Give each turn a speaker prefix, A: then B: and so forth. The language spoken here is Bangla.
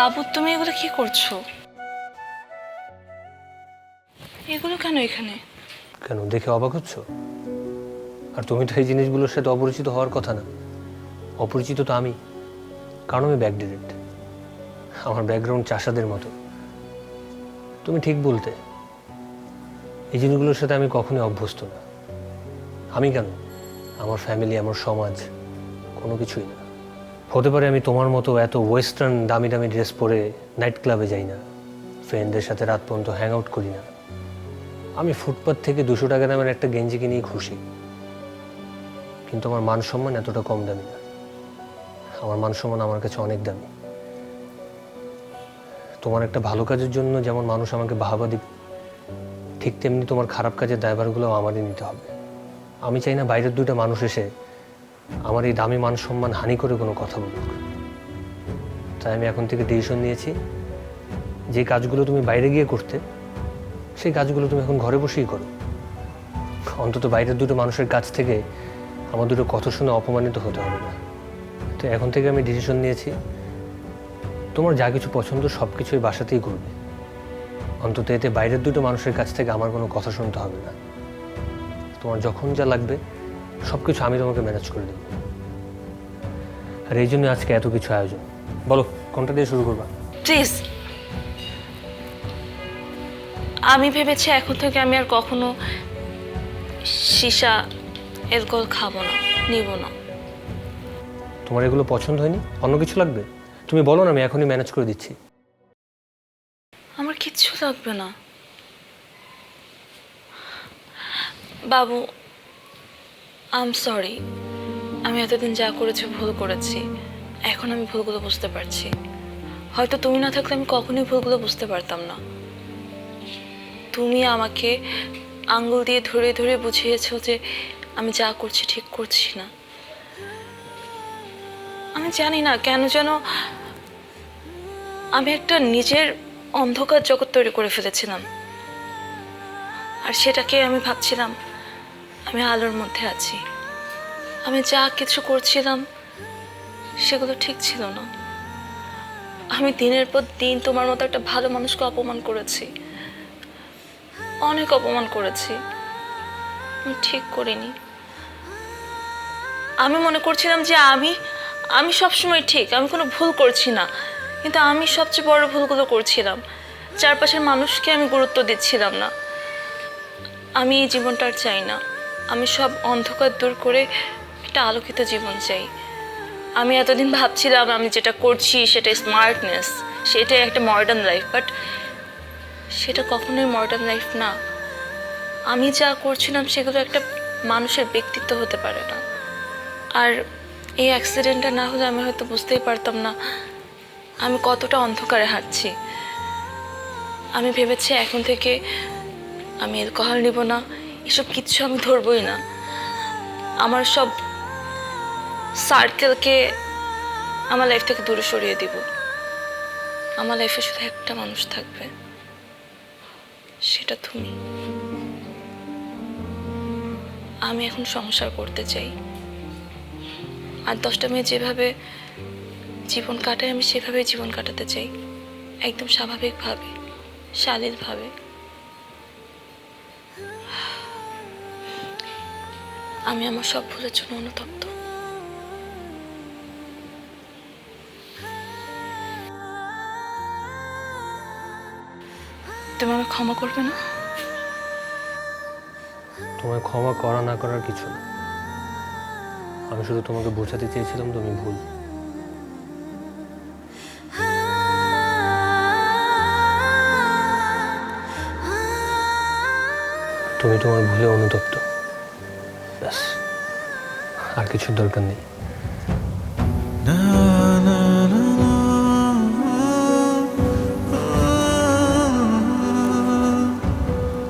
A: বাবু তুমি এগুলো কি করছো? এগুলো কেন এখানে?
B: কেন দেখে অবাক হচ্ছ? আর তুমি তো এই জিনিসগুলোর সাথে অপরিচিত হওয়ার কথা না। অপরিচিত তো আমি, কারণ আমি ব্যাকডেটেড। আমার ব্যাকগ্রাউন্ড চাষাদের মতো। তুমি ঠিক বলতে, এই জিনিসগুলোর সাথে আমি কখনোই অভ্যস্ত না। আমি কেন, আমার ফ্যামিলি, আমার সমাজ, কোনো কিছুই না। হতে পারে আমি তোমার মতো এত ওয়েস্টার্ন দামি দামি ড্রেস পরে নাইট ক্লাবে যাই না, ফ্রেন্ডদের সাথে রাত পর্যন্ত হ্যাং আউট করি না। আমি ফুটপাথ থেকে 200 টাকা দামের একটা গেঞ্জি কিনেই খুশি। কিন্তু আমার মান সম্মান এতটা কম দামি না। আমার মান সম্মান আমার কাছে অনেক দামি। তোমার একটা ভালো কাজের জন্য যেমন মানুষ আমাকে বাহবা দিবে, ঠিক তেমনি তোমার খারাপ কাজের দায়ভারগুলো আমারই নিতে হবে। আমি চাই না বাইরের দুইটা মানুষ এসে আমার এই দামি মান সম্মান হানি করে কোনো কথা বলুক। তাই আমি এখন থেকে ডিসিশন নিয়েছি, যে কাজগুলো তুমি বাইরে গিয়ে করতে, সেই কাজগুলো তুমি এখন ঘরে বসেই করো। অন্তত বাইরের দুটো মানুষের কাছ থেকে আমার দুটো কথা শুনে অপমানিত হতে হবে না। তো এখন থেকে আমি ডিসিশন নিয়েছি, তোমার যা কিছু পছন্দ সব কিছুই বাসাতেই করবে। অন্তত এতে বাইরের দুটো মানুষের কাছ থেকে আমার কোনো কথা শুনতে হবে না। তোমার যখন যা লাগবে সব কিছু আমি তোমাকে ম্যানেজ করে দেবো। আর এই জন্য আজকে এত কিছু আয়োজন। বলো, কোনটা দিয়ে শুরু করবা?
A: প্লিজ, আমি ভেবেছি এখন থেকে আমি আর কখনো সীসা অ্যালকোহল খাবো না, নিব না।
B: তোমার এগুলো পছন্দ হয়নি? অন্য কিছু লাগবে? তুমি বলো না, আমি এখনই ম্যানেজ করে দিচ্ছি।
A: আমার কিচ্ছু লাগবে না বাবু। আই এম সরি, আমি এতদিন যা করেছি ভুল করেছি। এখন আমি ভুলগুলো বুঝতে পারছি। হয়তো তুমি না থাকলে আমি কখনোই ভুলগুলো বুঝতে পারতাম না। তুমি আমাকে আঙ্গুল দিয়ে ধরে ধরে বুঝিয়েছো যে আমি যা করছি ঠিক করছি না। আমি জানি না কেন যেন আমি একটা নিজের অন্ধকার জগৎ তৈরি করে ফেলেছিলাম, আর সেটাকে আমি ভাবছিলাম আমি আলোর মধ্যে আছি। আমি যা কিছু করছিলাম সেগুলো ঠিক ছিল না। আমি দিনের পর দিন তোমার মতো একটা ভালো মানুষকে অপমান করেছি, অনেক অপমান করেছি। আমি ঠিক করিনি। আমি মনে করছিলাম যে আমি সবসময় ঠিক, আমি কোনো ভুল করছি না। কিন্তু আমি সবচেয়ে বড় ভুলগুলো করছিলাম। চারপাশের মানুষকে আমি গুরুত্ব দিচ্ছিলাম না। আমি এই জীবনটা আর চাই না। আমি সব অন্ধকার দূর করে একটা আলোকিত জীবন চাই। আমি এতদিন ভাবছিলাম আমি যেটা করছি সেটা স্মার্টনেস, সেটাই একটা মডার্ন লাইফ, বাট সেটা কখনোই মডার্ন লাইফ না। আমি যা করছিলাম সেগুলো একটা মানুষের ব্যক্তিত্ব হতে পারে না। আর এই অ্যাক্সিডেন্টটা না হলে আমি হয়তো বুঝতেই পারতাম না আমি কতটা অন্ধকারে হাঁটছি। আমি ভেবেছি এখন থেকে আমি অ্যালকোহল নিব না, এসব কিচ্ছু আমি ধরবই না। আমার সব সার্কেলকে আমার লাইফ থেকে দূরে সরিয়ে দিব। আমার লাইফে শুধু একটা মানুষ থাকবে, সেটা তুমি। আমি এখন সংসার করতে চাই। আর 10টা মেয়ে যেভাবে জীবন কাটায় আমি সেভাবেই জীবন কাটাতে চাই, একদম স্বাভাবিকভাবে, শালীনভাবে। আমি আমার সব ভুলের জন্য অনুতপ্ত। তুমি আমাকে ক্ষমা করবে না?
B: তোমায় ক্ষমা করা না করার কিছু না। আমি শুধু তোমাকে বোঝাতে চেয়েছিলাম তুমি ভুল। তুমি তোমার ভুলে অনুতপ্ত, ব্যাস, আর কিছুর দরকার নেই।